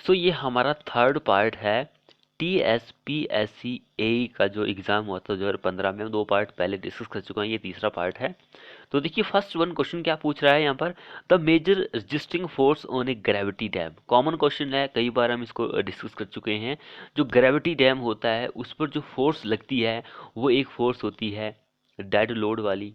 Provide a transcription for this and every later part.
सो ये हमारा third part है TSPSC-AE का जो एग्ज़ाम हुआ था 2015 में। 2 पार्ट पहले डिस्कस कर चुका हूँ, ये तीसरा पार्ट है। तो देखिए फर्स्ट वन क्वेश्चन क्या पूछ रहा है यहाँ पर, the major resisting force on a gravity dam. Common question है, कई बार हम इसको डिस्कस कर चुके हैं। जो ग्रेविटी डैम होता है उस पर जो फोर्स लगती है वो एक फोर्स होती है डेड लोड वाली,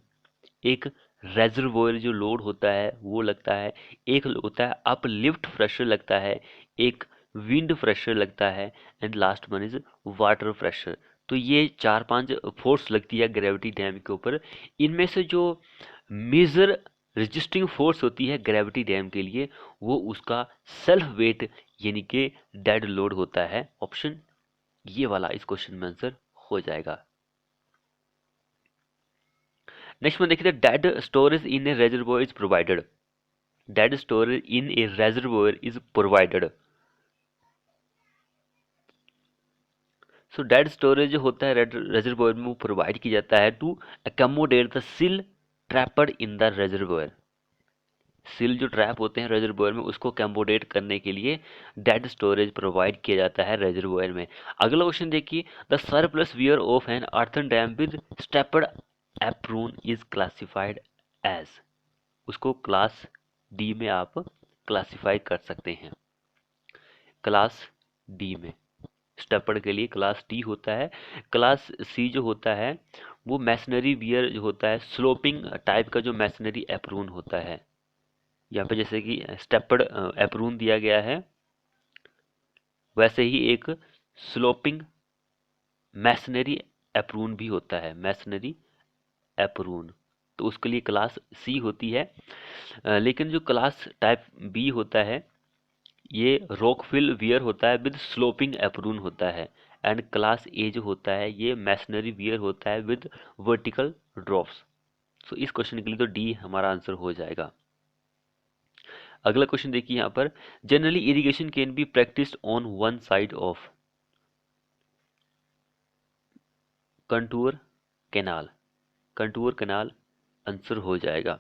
एक रेजर्वोयर जो लोड होता है वो लगता है, एक होता है अपलिफ्ट प्रेशर लगता है, एक विंड प्रेशर लगता है, and last one is water pressure. तो ये 4-5 फोर्स लगती है ग्रेविटी डैम के ऊपर। इनमें से जो मेजर रजिस्टिंग फोर्स होती है ग्रेविटी डैम के लिए वो उसका सेल्फ वेट यानी कि डेड लोड होता है। ऑप्शन ये वाला इस क्वेश्चन में आंसर हो जाएगा। नेक्स्ट में देखिए, dead storage in a reservoir is provided. Dead storage in a reservoir is provided. So dead storage जो होता है रेजर्वोयर में वो प्रोवाइड किया जाता है टू अकोमोडेट द सिल ट्रैप्ड इन द रेजर्वोयर। सिल जो ट्रैप होते हैं रेजर्वोयर में उसको अकोमोडेट करने के लिए डेड स्टोरेज प्रोवाइड किया जाता है रेजर्वोयर में। अगला क्वेश्चन देखिए, the surplus weir of an earthen dam with stepped apron is classified as. उसको क्लास डी में आप क्लासिफाई कर सकते हैं। क्लास डी में स्टेपर्ड के लिए क्लास डी होता है। क्लास सी जो होता है वो मैसनरी वियर जो होता है, स्लोपिंग टाइप का जो मैसनरी एप्रून होता है। यहाँ पे जैसे कि स्टेपर्ड एप्रून दिया गया है वैसे ही एक स्लोपिंग मैसनरी एप्रून भी होता है, मैसनरी एप्रून। तो उसके लिए क्लास सी होती है। लेकिन जो क्लास टाइप बी होता है ये रॉकफिल वियर होता है विद स्लोपिंग एप्रून होता है। एंड क्लास ए जो होता है ये मैसनरी वियर होता है विद वर्टिकल ड्रॉप्स। सो इस क्वेश्चन के लिए तो डी हमारा आंसर हो जाएगा। अगला क्वेश्चन देखिए यहाँ पर, generally irrigation can be practised on one side of contour canal. Contour canal answer हो जाएगा।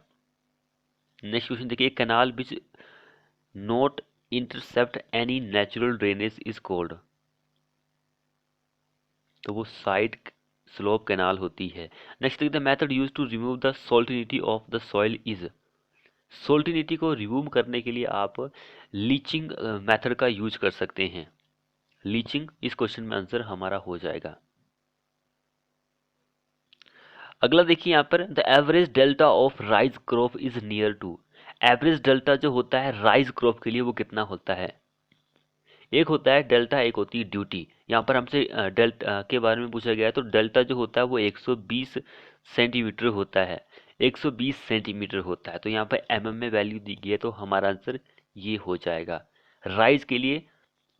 नेक्स्ट क्वेश्चन देखिए, canal which not intercept any natural drainage is called. तो वो साइड स्लोप कैनाल होती है। Next the method use to remove the salinity of the soil is. Salinity को remove करने के लिए आप लीचिंग मेथड का यूज कर सकते हैं। लीचिंग इस क्वेश्चन में आंसर हमारा हो जाएगा। अगला देखिए यहाँ पर, the average delta of rice crop is near to. Average delta जो होता है राइस क्रॉप के लिए वो कितना होता है। एक होता है डेल्टा, एक होती है ड्यूटी। यहाँ पर हमसे डेल्टा के बारे में पूछा गया है तो डेल्टा जो होता है वो 120 सेंटीमीटर होता है। 120 सेंटीमीटर होता है। तो यहाँ पर एमएम में वैल्यू दी गई है तो हमारा आंसर ये हो जाएगा। राइस के लिए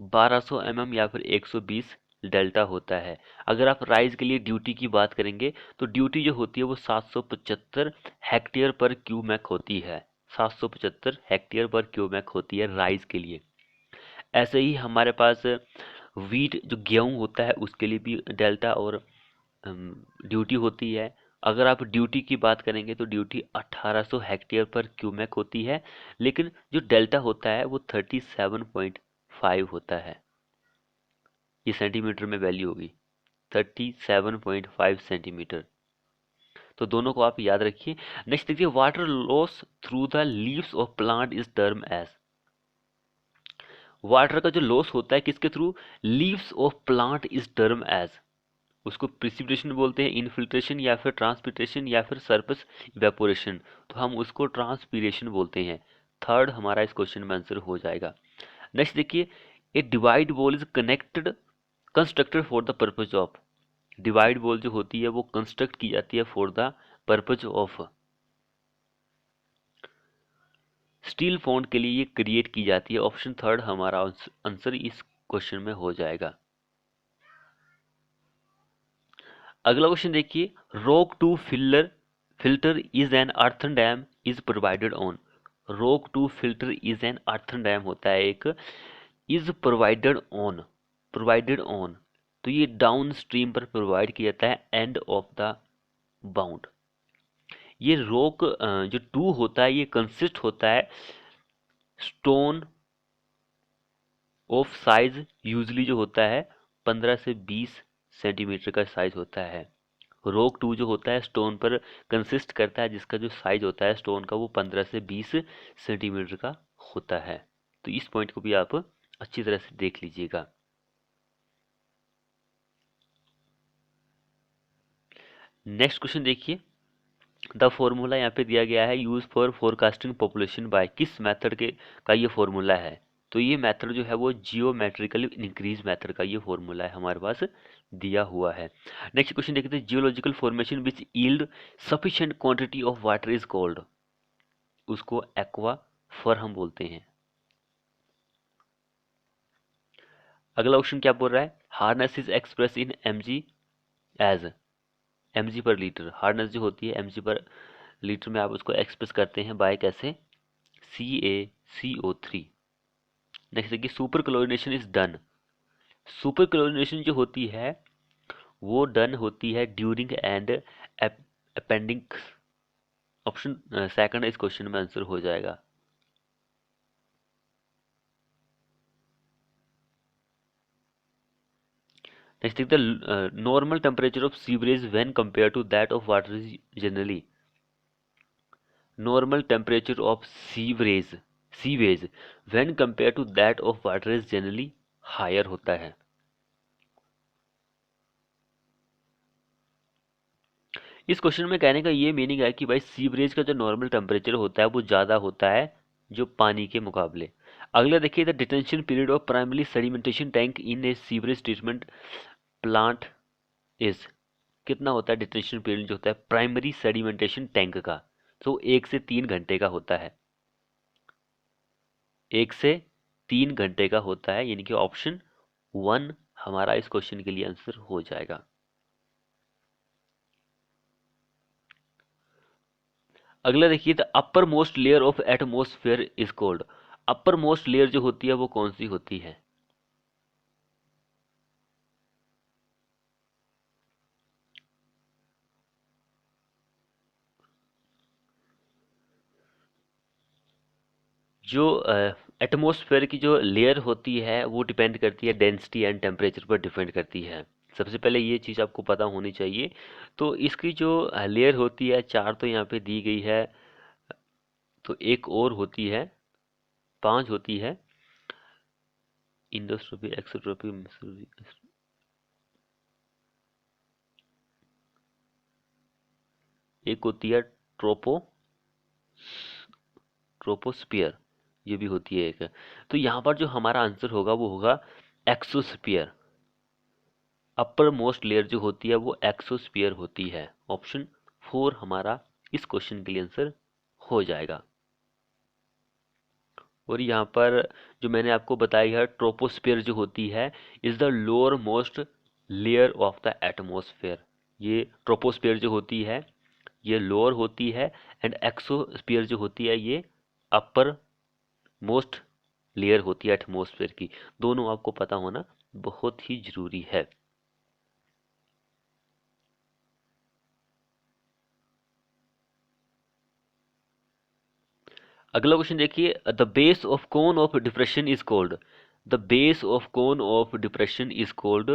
1200 एमएम या फिर 120 डेल्टा होता है। अगर आप राइस के लिए ड्यूटी की बात करेंगे तो ड्यूटी जो होती है वो 775 हेक्टेयर पर क्यूमेक होती है। 775 हेक्टेयर पर क्यूमेक होती है राइस के लिए। ऐसे ही हमारे पास वीट जो गेहूं होता है उसके लिए भी डेल्टा और ड्यूटी होती है। अगर आप ड्यूटी की बात करेंगे तो ड्यूटी 1800 हेक्टेयर पर क्यूमेक होती है। लेकिन जो डेल्टा होता है वो 37.5 होता है। ये सेंटीमीटर में वैल्यू होगी 37.5 सेंटीमीटर। तो दोनों को आप याद रखिए। नेक्स्ट देखिए, water loss through the leaves of plant is term as. Water का जो लॉस होता है किसके थ्रू, leaves of plant is term as. उसको प्रिसिपिटेशन बोलते हैं, इनफिल्ट्रेशन या फिर ट्रांसपिटेशन या फिर सरफेस इवेपोरेशन। तो हम उसको ट्रांसपीरेशन बोलते हैं। थर्ड हमारा इस क्वेश्चन में आंसर हो जाएगा। नेक्स्ट देखिए, a divide wall is connected constructed for the purpose of. Divide wall जो होती है वो कंस्ट्रक्ट की जाती है for the purpose of steel font के लिए ये क्रिएट की जाती है। ऑप्शन थर्ड हमारा आंसर इस क्वेश्चन में हो जाएगा। अगला क्वेश्चन देखिए, rock toe filter is an earthen dam is provided on. Rock toe filter is an earthen dam होता है एक, इज प्रोवाइडेड ऑन। तो ये डाउन स्ट्रीम पर प्रोवाइड किया जाता है एंड ऑफ द बाउंड। ये रॉक जो टू होता है ये कंसिस्ट होता है स्टोन ऑफ साइज यूजली जो होता है 15 से 20 सेंटीमीटर का साइज होता है। रॉक 2 जो होता है स्टोन पर कंसिस्ट करता है, जिसका जो साइज होता है स्टोन का वो 15 से 20 सेंटीमीटर का होता है। तो इस पॉइंट को भी आप अच्छी तरह से देख लीजिएगा। नेक्स्ट क्वेश्चन देखिए, द फॉर्मूला यहाँ पे दिया गया है use for forecasting population bye, किस मेथड के का ये फॉर्मूला है। तो ये मेथड जो है वो जियोमेट्रिकल इंक्रीज मेथड का ये फॉर्मूला है हमारे पास दिया हुआ है। नेक्स्ट क्वेश्चन देखते हैं, geological formation which yield sufficient quantity of water is called, उसको एक्वा फर हम बोलते हैं। अगला क्वेश्चन क्या बोल रहा है, hardness is express in mg as, mg पर लीटर, हार्डनेस जो होती है mg पर लीटर में आप उसको एक्सप्रेस करते हैं बाय कैसे, CaCO3। नेक्स्ट देखिए, super chlorination is done, super chlorination जो होती है वो डन होती है during and appendix, option second इस क्वेश्चन में आंसर हो जाएगा। नेक्स्ट देखते हैं, normal temperature of sewerage when compare to that of water is generally, normal temperature of sewage when compare to that of water is generally higher होता है। इस question में कहने का ये मीनिंग है कि भाई सीवरेज का जो नॉर्मल टेम्परेचर होता है वो ज़्यादा होता है जो पानी के मुकाबले। अगला देखिए, the detention period of primary sedimentation tank in A sewerage treatment plant is, कितना होता है डिटेंशन पीरियड जो होता है प्राइमरी सेडिमेंटेशन टैंक का, तो 1 से 3 घंटे का होता है, 1 से 3 घंटे का होता है, यानी कि ऑप्शन 1 हमारा इस क्वेश्चन के लिए आंसर हो जाएगा। अगला देखिए, the upper most layer of atmosphere is called, upper most layer जो होती है वो कौन सी होती है। जो एटमॉस्फेयर की जो लेयर होती है वो डिपेंड करती है डेंसिटी एंड टेम्परेचर पर डिपेंड करती है। सबसे पहले ये चीज़ आपको पता होनी चाहिए। तो इसकी जो लेयर होती है 4 तो यहाँ पे दी गई है, तो एक और होती है 5 होती है, इंडोस्ट्रोपी एक्सोट्रोपी, एक होती है ट्रोपोस्फियर, ये भी होती है एक। तो यहाँ पर जो हमारा आंसर होगा वो होगा एक्सोस्फियर, अपर मोस्ट लेयर जो होती है वो एक्सोस्फियर होती है। ऑप्शन 4 हमारा इस क्वेश्चन के लिए आंसर हो जाएगा। और यहाँ पर जो मैंने आपको बताई है ट्रोपोस्फियर जो होती है is the lower most layer of the atmosphere, ये ट्रोपोस्फियर जो होती है ये लोअर होती है, एंड एक्सोस्फियर जो होती है ये अपर मोस्ट लेयर होती है एटमोस्फेयर की। दोनों आपको पता होना बहुत ही जरूरी है। अगला क्वेश्चन देखिए, the base of cone of depression is called, the base of cone of depression is called,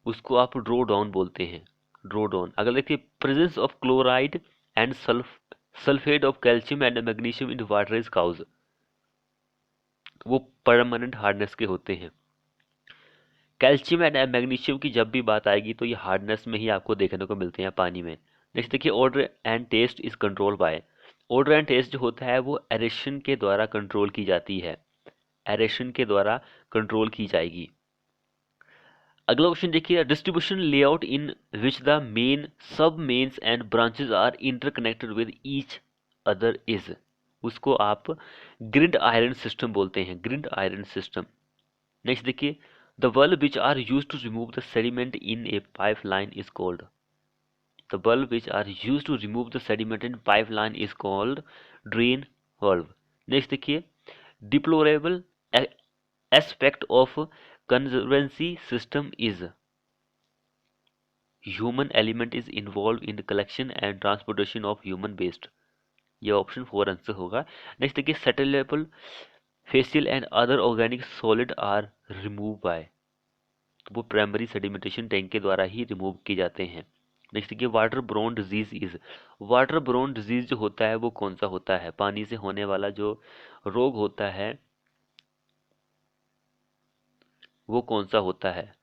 उसको आप ड्रो डाउन बोलते हैं, ड्रो डाउन। अगर देखिए, presence of chloride and sulphate of calcium and magnesium in water is cause, वो permanent hardness के होते हैं। कैल्शियम एंड मैग्नीशियम की जब भी बात आएगी तो ये हार्डनेस में ही आपको देखने को मिलते हैं पानी में। नेक्स्ट देखिए, odour and taste is control by, odour and taste जो होता है वो एरेशन के द्वारा कंट्रोल की जाती है, एरेशन के द्वारा कंट्रोल की जाएगी। अगला क्वेश्चन देखिए, distribution layout in which the main sub mains and branches are interconnected with each other is, उसको आप ग्रिड आयरन सिस्टम बोलते हैं, ग्रिड आयरन सिस्टम। नेक्स्ट देखिए, the valve which are used to remove the sediment in a pipeline is called, the valve which are used to remove the sediment in pipeline is called drain valve। Next देखिए, deplorable aspect of conservancy system is, human element is involved in the collection and transportation of human waste, ये option 4 answer होगा। Next देखिए, settleable facial and other organic solid are remove by, तो वो primary sedimentation tank के द्वारा ही remove किए जाते हैं। नेक्स्ट देखिए water borne disease is, water borne disease जो होता है वो कौन सा होता है, पानी से होने वाला जो रोग होता है वो कौन सा होता है।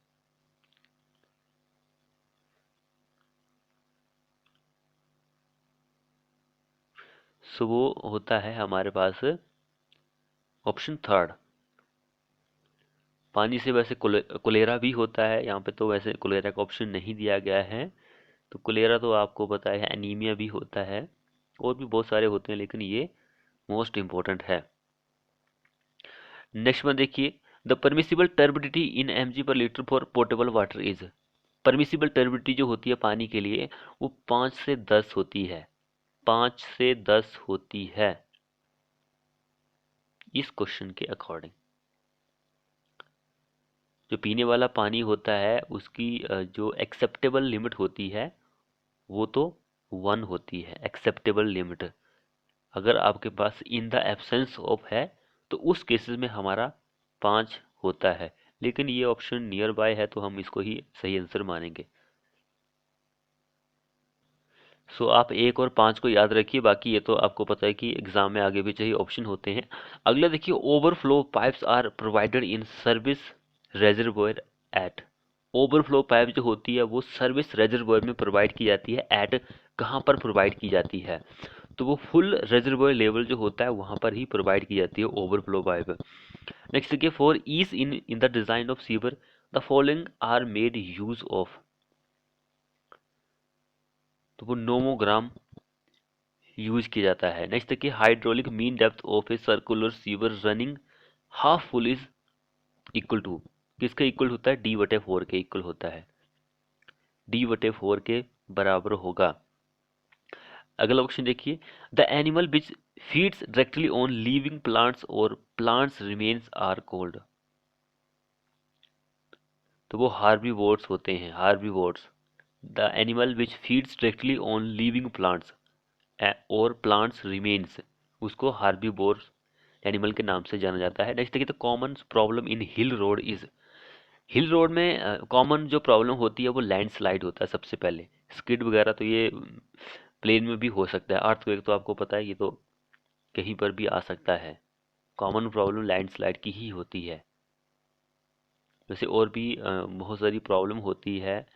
सो वो होता है हमारे पास ऑप्शन थर्ड, पानी से। वैसे कोलेरा भी होता है, यहाँ पे तो वैसे कोलेरा का ऑप्शन नहीं दिया गया है, तो कोलेरा तो आपको पता है, एनीमिया भी होता है, और भी बहुत सारे होते हैं, लेकिन ये मोस्ट इम्पोर्टेंट है। नेक्स्ट में देखिए the permissible turbidity in mg पर litre for portable water is, permissible turbidity जो होती है पानी के लिए वो 5 से 10 होती है, 5 से 10 होती है इस क्वेश्चन के अकॉर्डिंग। जो पीने वाला पानी होता है उसकी जो एक्सेप्टेबल लिमिट होती है वो तो 1 होती है, एक्सेप्टेबल लिमिट। अगर आपके पास इन द एब्सेंस ऑफ है तो उस केसेस में हमारा 5 होता है, लेकिन ये ऑप्शन नियर बाय है तो हम इसको ही सही आंसर मानेंगे। सो आप 1 और 5 को याद रखिए, बाकी ये तो आपको पता है कि एग्जाम में आगे भी चाहिए ऑप्शन होते हैं। अगला देखिए overflow pipes are provided in service reservoir at, overflow pipe जो होती है वो सर्विस रेजर्वोयर में प्रोवाइड की जाती है, एट कहाँ पर प्रोवाइड की जाती है, तो वो फुल रेजर्वोयर लेवल जो होता है वहां पर ही प्रोवाइड की जाती है ओवरफ्लो पाइप। नेक्स्ट देखिए for ease in the design of sewer the following are made use of, तो वो नोमोग्राम यूज किया जाता है। नेक्स्ट देखिए hydraulic mean depth of a circular sewer running half full is equal to, किसके equal होता है, d/4 के इक्वल होता है, d/4 के बराबर होगा। अगला क्वेश्चन देखिए the animal which feeds directly on living plants और प्लांट्स रिमेन्स आर कॉल्ड, तो वो हार्बीवोर्स होते हैं, herbivores. The animal which feeds directly on living plants और प्लांट्स रिमेन्स, उसको हार्बीवोर्स एनिमल के नाम से जाना जाता है। नेक्स्ट देखिए तो common problem in hill road is, hill road में कॉमन जो प्रॉब्लम होती है वो लैंडस्लाइड होता है सबसे पहले, स्किड वगैरह तो ये प्लेन में भी हो सकता है, अर्थक्वेक तो आपको पता है ये तो कहीं पर भी आ सकता है, कॉमन प्रॉब्लम लैंडस्लाइड की ही होती है। वैसे और भी बहुत सारी प्रॉब्लम होती है,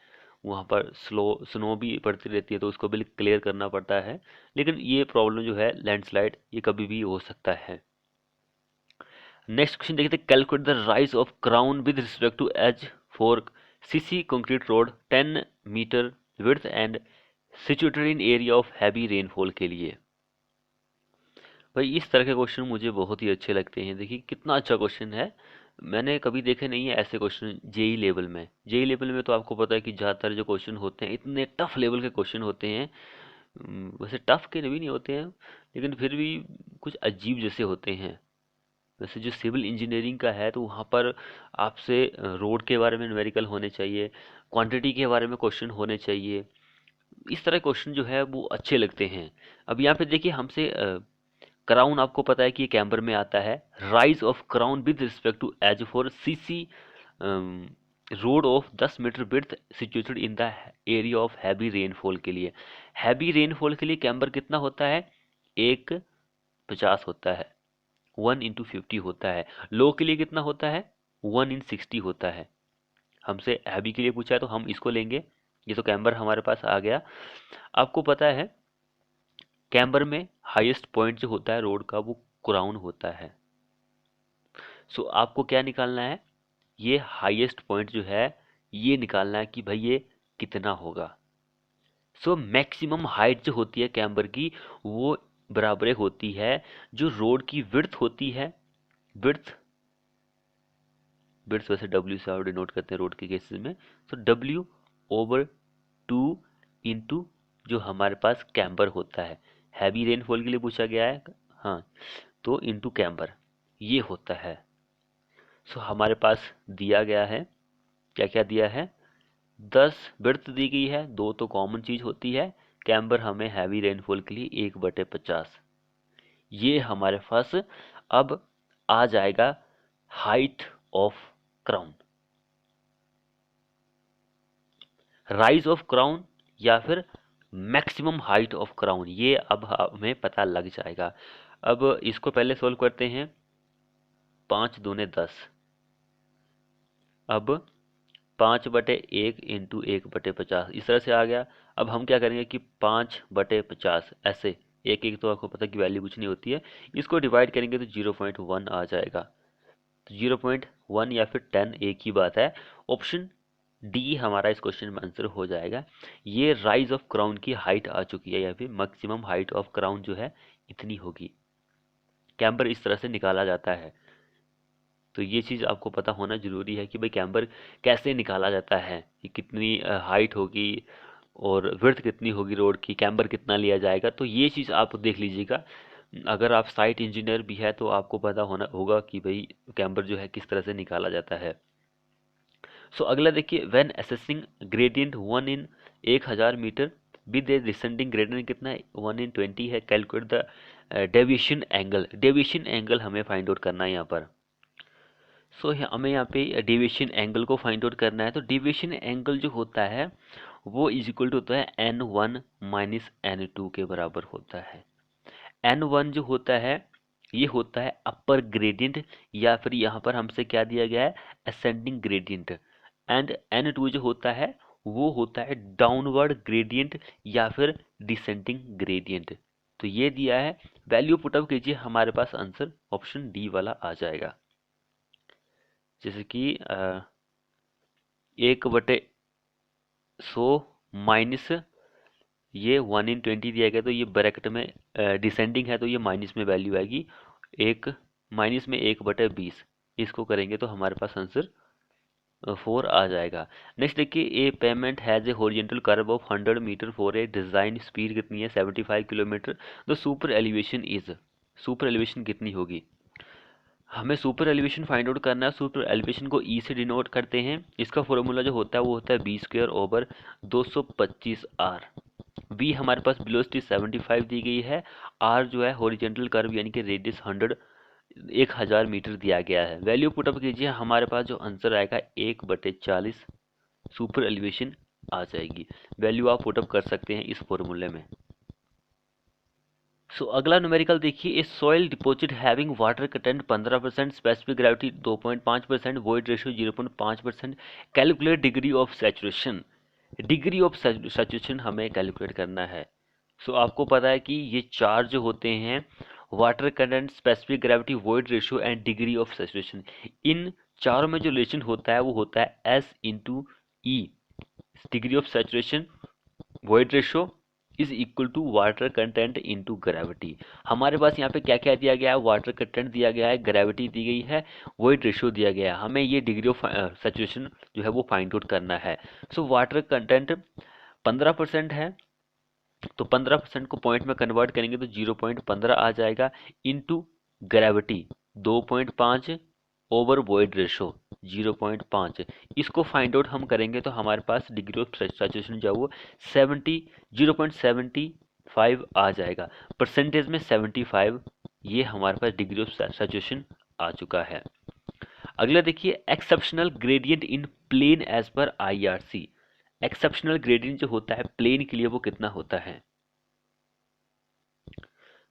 वहाँ पर स्नो भी पड़ती रहती है तो उसको भी क्लियर करना पड़ता है, लेकिन ये प्रॉब्लम जो है लैंडस्लाइड ये कभी भी हो सकता है। नेक्स्ट क्वेश्चन देखते हैं calculate the rise of crown with respect to edge for CC concrete road 10 metre width and situated in area of heavy rainfall के लिए। भाई इस तरह के क्वेश्चन मुझे बहुत ही अच्छे लगते हैं, देखिए कितना अच्छा क्वेश्चन है, मैंने कभी देखे नहीं है ऐसे क्वेश्चन जेई लेवल में। जेई लेवल में तो आपको पता है कि ज़्यादातर जो क्वेश्चन होते हैं इतने टफ लेवल के क्वेश्चन होते हैं, वैसे टफ के भी नहीं होते हैं लेकिन फिर भी कुछ अजीब जैसे होते हैं। वैसे जो सिविल इंजीनियरिंग का है तो वहाँ पर आपसे रोड के बारे में न्यूमेरिकल होने चाहिए, क्वांटिटी के बारे में क्वेश्चन होने चाहिए, इस तरह क्वेश्चन जो है वो अच्छे लगते हैं। अब यहाँ पे देखिए हमसे क्राउन आपको पता है कि ये कैम्बर में आता है, rise of crown with respect to edge for CC road of 10 metre width situated in the area of heavy rainfall के लिए, हैवी रेनफॉल के लिए कैम्बर कितना होता है, 1/50 होता है, 1/50 होता है। लो के लिए कितना होता है, 1/60 होता है। हमसे हैवी के लिए पूछा है तो हम इसको लेंगे, ये तो कैम्बर हमारे पास आ गया। आपको पता है कैम्बर में हाईएस्ट पॉइंट जो होता है रोड का वो क्राउन होता है। सो आपको क्या निकालना है, ये हाईएस्ट पॉइंट जो है ये निकालना है कि भाई ये कितना होगा। सो मैक्सिमम हाइट जो होती है कैम्बर की वो बराबर होती है जो रोड की विड्थ होती है, विड्थ, विड्थ वैसे डब्ल्यू से डिनोट करते हैं रोड के केसेस में, तो W/2 इंटू जो हमारे पास कैम्बर होता है, हैवी रेनफॉल के लिए पूछा गया है, हाँ, तो इंटू कैम्बर ये होता है। सो हमारे पास दिया गया है, क्या क्या दिया है, 10 विड्थ दी गई है, 2 तो कॉमन चीज होती है, कैम्बर हमें हैवी रेनफॉल के लिए 1/50, ये हमारे पास। अब आ जाएगा height of crown, rise of crown या फिर मैक्सिमम हाइट ऑफ क्राउन, ये अब हमें पता लग जाएगा। अब इसको पहले सोल्व करते हैं। 5 दूने 10, अब 5/1 इंटू 1/50 इस तरह से आ गया। अब हम क्या करेंगे कि 5/50 ऐसे, एक एक तो आपको पता कि वैल्यू कुछ नहीं होती है, इसको डिवाइड करेंगे तो 0.1 आ जाएगा। तो 0.1 या फिर 10 एक ही बात है। ऑप्शन डी हमारा इस क्वेश्चन में आंसर हो जाएगा। ये राइज ऑफ क्राउन की हाइट आ चुकी है, या फिर मैक्सिमम हाइट ऑफ क्राउन जो है इतनी होगी। कैम्बर इस तरह से निकाला जाता है, तो ये चीज़ आपको पता होना जरूरी है कि भाई कैम्बर कैसे निकाला जाता है, कि कितनी हाइट होगी और विड्थ कितनी होगी रोड की, कैम्बर कितना लिया जाएगा। तो ये चीज़ आप देख लीजिएगा, अगर आप साइट इंजीनियर भी है तो आपको पता होना होगा कि भाई कैम्बर जो है किस तरह से निकाला जाता है। सो अगला देखिए, when assessing gradient 1 in 1000 metre with a descending gradient कितना है, 1 इन 20 है। Calculate the deviation angle, deviation angle हमें फाइंड आउट करना है यहाँ पर। सो हमें यहाँ पे डेविएशन एंगल को फाइंड आउट करना है। तो डेविएशन एंगल जो होता है वो इज इक्वल टू होता है n1 माइनस n2 के बराबर होता है। n1 जो होता है ये होता है अपर ग्रेडियंट, या फिर यहाँ पर हमसे क्या दिया गया है, असेंडिंग ग्रेडियंट। एंड n2 जो होता है वो होता है डाउनवर्ड ग्रेडियंट या फिर डिसेंडिंग ग्रेडियंट। तो ये दिया है, वैल्यू पुटअप कीजिए, हमारे पास आंसर ऑप्शन डी वाला आ जाएगा। जैसे कि 1/100 माइनस ये 1 इन 20 दिया गया, तो ये ब्रैकेट में डिसेंडिंग है तो ये माइनस में वैल्यू आएगी, एक माइनस में 1/20, इसको करेंगे तो हमारे पास आंसर 4 आ जाएगा। नेक्स्ट देखिए, a pavement has a horizontal curve of 100 metre for a design speed कितनी है, 75 kilometre. The super elevation is, super elevation कितनी होगी, हमें सुपर एलिवेशन फाइंड आउट करना है। सुपर एलिवेशन को ई से डिनोट करते हैं, इसका फॉर्मूला जो होता है वो होता है b²/225r। v हमारे पास वेलोसिटी 75 दी गई है, r जो है हॉरिजॉन्टल कर्व यानी कि रेडियस 1000 मीटर दिया गया है। वैल्यू पुटअप कीजिए, हमारे पास जो आंसर आएगा 1/40 सुपर एलिवेशन आ जाएगी। वैल्यू आप पुटअप कर सकते हैं इस फॉर्मूले में। सो अगला न्यूमेरिकल देखिए, a soil deposit having water content 15%, specific gravity 2.5%, void ratio 0.5%, calculate degree of saturation. Degree of saturation हमें कैलकुलेट करना है। सो आपको पता है कि ये चार जो होते हैं, water content, specific gravity, void ratio and degree of saturation, इन चारों में जो रिलेशन होता है वो होता है S into E. Degree of saturation, void ratio is equal to water content into gravity. हमारे पास यहाँ पे क्या क्या दिया गया है, वाटर कंटेंट दिया गया है, ग्रेविटी दी गई है, वॉइड रेशियो दिया गया है। हमें ये डिग्री ऑफ सैचुरेशन जो है वो फाइंड आउट करना है। सो वाटर कंटेंट 15% है, तो 15% को पॉइंट में कन्वर्ट करेंगे तो 0.15 आ जाएगा, into gravity 2.5 over void ratio 0.5। इसको फाइंड आउट हम करेंगे तो हमारे पास डिग्री ऑफ सैचुरेशन जो है वो 0.75 आ जाएगा। परसेंटेज में 75, ये हमारे पास डिग्री ऑफ सैचुरेशन आ चुका है। अगला देखिए, exceptional gradient in plain as per IRC. Exceptional gradient जो होता है प्लेन के लिए वो कितना होता है,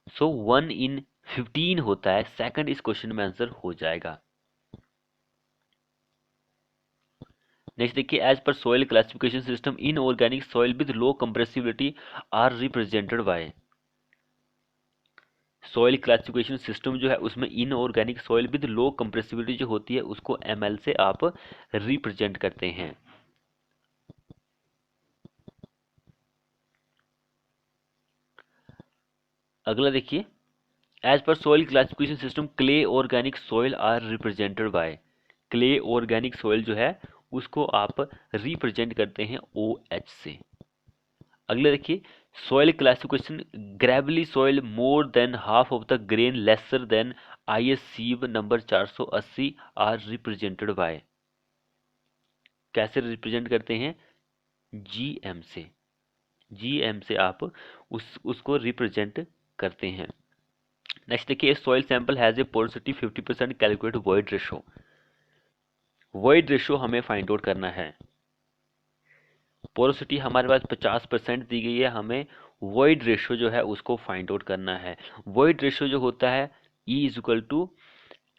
सो 1 इन 15 होता है। सेकंड इस क्वेश्चन में आंसर हो जाएगा। नेक्स्ट देखिए, as per soil classification system inorganic soil with low compressibility are represented by. Soil classification system जो है उसमें inorganic soil with low compressibility जो होती है उसको ml से आप रिप्रेजेंट करते हैं। अगला देखिए, as per soil classification system clay organic soil are represented by. Clay organic soil जो है उसको आप रिप्रेजेंट करते हैं OH से। अगला देखिए, soil classification gravelly soil more than half of the grain lesser than IS sieve number 480 are represented by. कैसे रिप्रेजेंट करते हैं, GM से। GM से आप उसको रिप्रेजेंट करते हैं। नेक्स्ट देखिए, soil sample has a porosity 50%, calculate void ratio. Void ratio हमें फाइंड आउट करना है। पोरोसिटी हमारे पास 50% दी गई है, हमें वॉइड रेशो जो है उसको फाइंड आउट करना है। वॉइड रेशो जो होता है E is equal to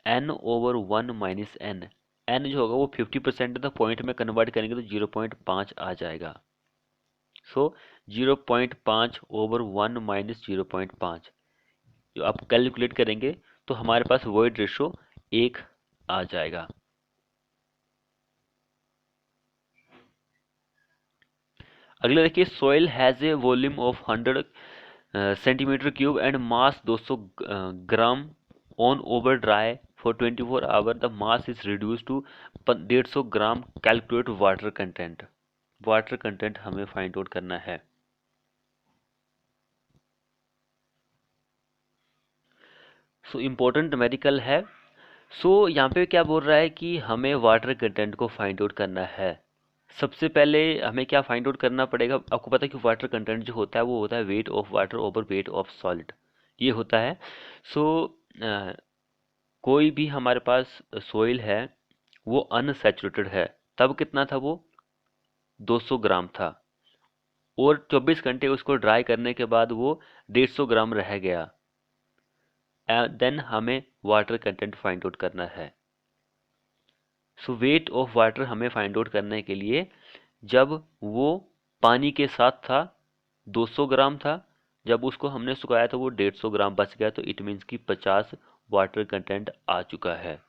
n/1 minus N. N जो होगा वो 50% है, तो पॉइंट में कन्वर्ट करेंगे तो 0.5 आ जाएगा। सो 0.5/1 माइनस 0.5 जो आप कैलकुलेट करेंगे तो हमारे पास वॉइड रेशो 1 आ जाएगा। अगला देखिए, soil has a volume of 100 centimetre cube and mass 200 gram on oven dry for 24 hour, the mass is reduce to 150 gram, calculate water content. Water content हमें फाइंड आउट करना है। So important numerical है। सो यहाँ पे क्या बोल रहा है कि हमें वाटर कंटेंट को फाइंड आउट करना है। सबसे पहले हमें क्या फाइंड आउट करना पड़ेगा, आपको पता है कि वाटर कंटेंट जो होता है वो होता है wait of water over weight of solid, ये होता है। सो कोई भी हमारे पास सोइल है वो अनसैचुरेटेड है, तब कितना था वो 200 ग्राम था, और 24 घंटे उसको ड्राई करने के बाद वो 150 ग्राम रह गया। देन हमें वाटर कंटेंट फाइंड आउट करना है। सो वेट ऑफ वाटर हमें फाइंड आउट करने के लिए, जब वो पानी के साथ था 200 ग्राम था, जब उसको हमने सुखाया तो वो 150 ग्राम बच गया, तो इट मीन्स कि 50 वाटर कंटेंट आ चुका है।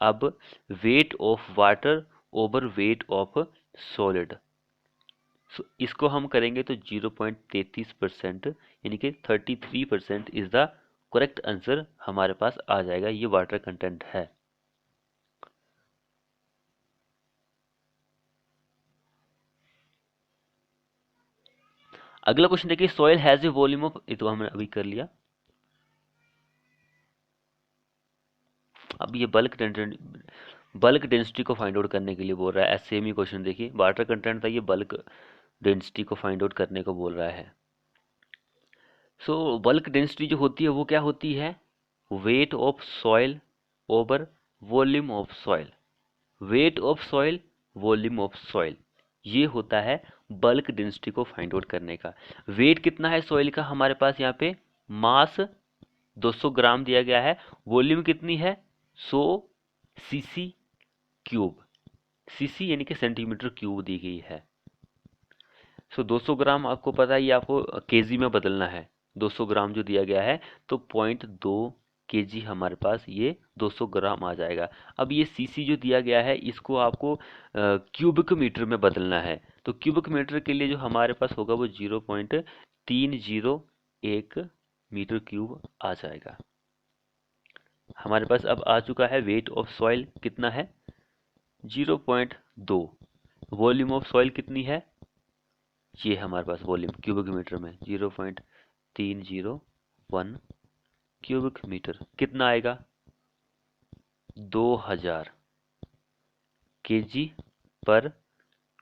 अब weight of water over weight of solid, so इसको हम करेंगे तो 0.33% यानी कि 33% इज द करेक्ट आंसर हमारे पास आ जाएगा। ये वाटर कंटेंट है। अगला क्वेश्चन देखिए, soil has a volume of, ये तो हमने अभी कर लिया। अब ये बल्क डेंसिटी को फाइंड आउट करने के लिए बोल रहा है। सेम ही क्वेश्चन देखिए, वाटर कंटेंट था, ये बल्क डेंसिटी को फाइंड आउट करने को बोल रहा है। सो बल्क डेंसिटी जो होती है वो क्या होती है, weight of soil over volume of soil. Weight of soil, volume of soil, ये होता है बल्क डेंसिटी को फाइंड आउट करने का। वेट कितना है सॉइल का हमारे पास, यहाँ पे मास 200 ग्राम दिया गया है, वॉल्यूम कितनी है 100 सीसी क्यूब, सीसी यानी कि सेंटीमीटर क्यूब दी गई है। सो 200 ग्राम आपको पता है, ये आपको केजी में बदलना है। 200 ग्राम जो दिया गया है तो 0.2 केजी हमारे पास ये 200 ग्राम आ जाएगा। अब ये सीसी जो दिया गया है इसको आपको क्यूबिक मीटर में बदलना है, तो क्यूबिक मीटर के लिए जो हमारे पास होगा वो 0.301 मीटर क्यूब आ जाएगा। हमारे पास अब आ चुका है वेट ऑफ सॉइल कितना है 0.2, वॉल्यूम ऑफ सॉइल कितनी है, ये हमारे पास वॉल्यूम क्यूबिक मीटर में 0.301 क्यूबिक मीटर, कितना आएगा 2000 केजी पर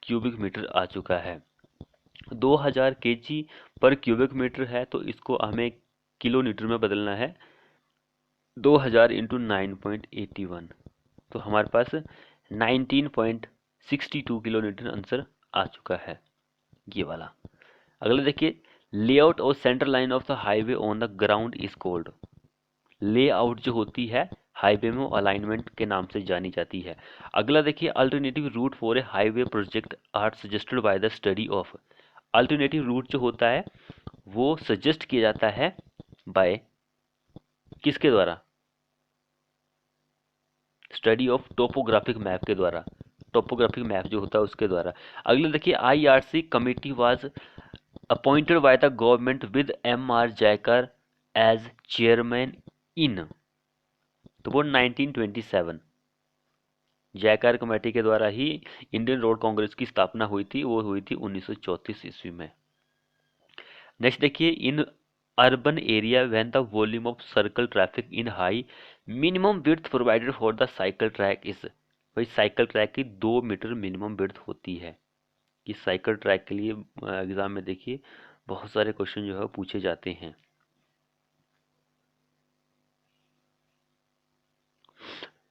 क्यूबिक मीटर आ चुका है। 2000 केजी पर क्यूबिक मीटर है तो इसको हमें किलो लीटर में बदलना है, 2000 इंटू 9.81, तो हमारे पास 19.62 किलो लीटर आंसर आ चुका है ये वाला। अगला देखिए, लेआउट और centre line of the highway on the ground is called. Layout जो होती है हाईवे में अलाइनमेंट के नाम से जानी जाती है। अगला देखिए, alternative route for a highway project are suggested by the study of. Alternative route जो होता है वो सजेस्ट किया जाता है बाय किसके द्वारा, स्टडी ऑफ टोपोग्राफिक मैप के द्वारा, टोपोग्राफिक मैप जो होता है उसके द्वारा। अगला देखिए, IRC committee was appointed by the government with M.R. Jaikar as chairman in, तो वो 1927 जयकार कमेटी के द्वारा ही इंडियन रोड कांग्रेस की स्थापना हुई थी, वो हुई थी 1934 ईस्वी में। नेक्स्ट देखिए, in urban area when the volume of circle traffic in high, minimum width provided for the cycle track is, भाई साइकिल ट्रैक की 2 मीटर मिनिमम विड्थ होती है। कि साइकिल ट्रैक के लिए एग्जाम में देखिए बहुत सारे क्वेश्चन जो है पूछे जाते हैं।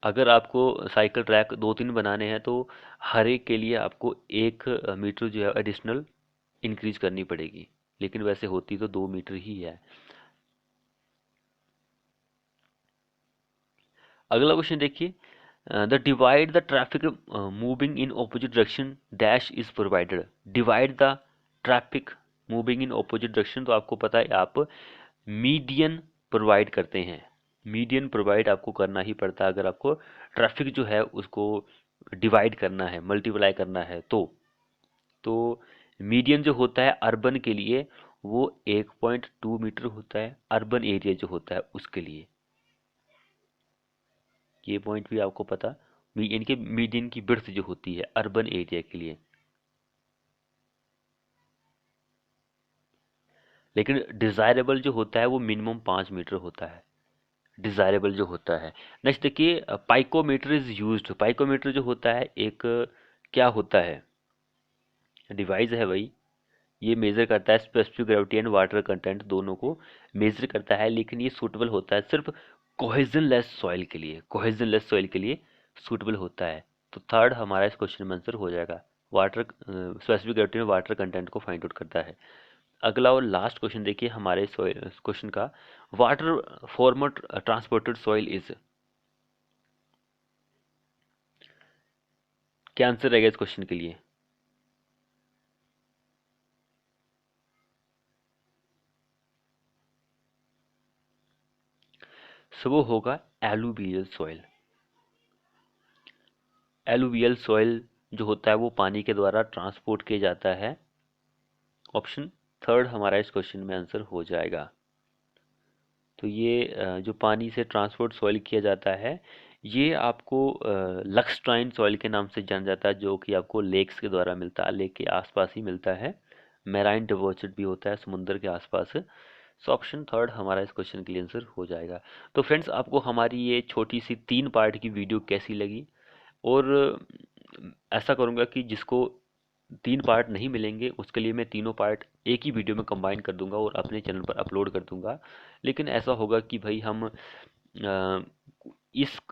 अगर आपको साइकिल ट्रैक 2-3 बनाने हैं तो हर एक के लिए आपको 1 मीटर जो है एडिशनल इंक्रीज करनी पड़ेगी, लेकिन वैसे होती तो 2 मीटर ही है। अगला क्वेश्चन देखिए, the divide the traffic moving in opposite direction dash is provided. Divide the traffic moving in opposite direction, तो आपको पता है आप मीडियन प्रोवाइड करते हैं। मीडियन प्रोवाइड आपको करना ही पड़ता है अगर आपको ट्रैफिक जो है उसको डिवाइड करना है, मल्टीप्लाई करना है। तो मीडियन जो होता है अर्बन के लिए वो 1.2 मीटर होता है, अर्बन एरिया जो होता है उसके लिए। ये पॉइंट भी आपको पता, इनके मीडियन की बिर्थ जो होती है अर्बन एरिया के लिए। लेकिन डिजायरेबल जो होता है वो मिनिमम 5 मीटर होता है, डिजायरेबल जो होता है। नेक्स्ट देखिए, पाइकोमीटर इज यूज्ड। पाइकोमीटर जो होता है एक क्या होता है, डिवाइस है भाई। ये मेजर करता है specific gravity and water content दोनों को मेजर करता है, लेकिन ये सूटेबल होता है सिर्फ कोहेजनलेस सॉइल के लिए, कोहेजनलेस सॉइल के लिए सूटेबल होता है। तो थर्ड हमारा इस क्वेश्चन में आंसर हो जाएगा, वाटर स्पेसिफिक ग्रेविटी में वाटर कंटेंट को फाइंड आउट करता है। अगला और लास्ट क्वेश्चन देखिए हमारे क्वेश्चन का, water Fermat transported soil is. क्या आंसर रहेगा इस क्वेश्चन के लिए? सो वो होगा एलुवियल सॉइल। एलुवियल सॉइल जो होता है वो पानी के द्वारा ट्रांसपोर्ट किया जाता है। ऑप्शन थर्ड हमारा इस क्वेश्चन में आंसर हो जाएगा। तो ये जो पानी से ट्रांसपोर्ट सॉइल किया जाता है ये आपको लक्सट्राइन सॉइल के नाम से जाना जाता है, जो कि आपको लेक्स के द्वारा मिलता है, लेक के आसपास ही मिलता है। मैराइन डिपॉजिट भी होता है समुद्र के आसपास। सो ऑप्शन थर्ड हमारा इस क्वेश्चन के लिए आंसर हो जाएगा। तो फ्रेंड्स, आपको हमारी ये छोटी सी 3 पार्ट की वीडियो कैसी लगी? और ऐसा करूँगा कि जिसको 3 पार्ट नहीं मिलेंगे उसके लिए मैं तीनों पार्ट एक ही वीडियो में कंबाइन कर दूंगा और अपने चैनल पर अपलोड कर दूंगा। लेकिन ऐसा होगा कि भाई हम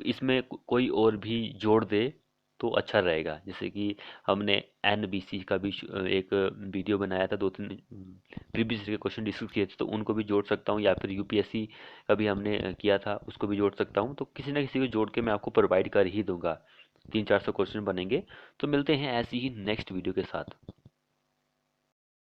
इसमें कोई और भी जोड़ दे तो अच्छा रहेगा। जैसे कि हमने एनबीसी का भी एक वीडियो बनाया था, 2-3 प्रीवियस के क्वेश्चन डिस्कस किए थे, तो उनको भी जोड़ सकता हूँ, या फिर यूपीएससी का भी हमने किया था उसको भी जोड़ सकता हूँ। तो किसी ना किसी को जोड़ के मैं आपको प्रोवाइड कर ही दूंगा। 300-400 क्वेश्चन बनेंगे। तो मिलते हैं ऐसी ही नेक्स्ट वीडियो के साथ।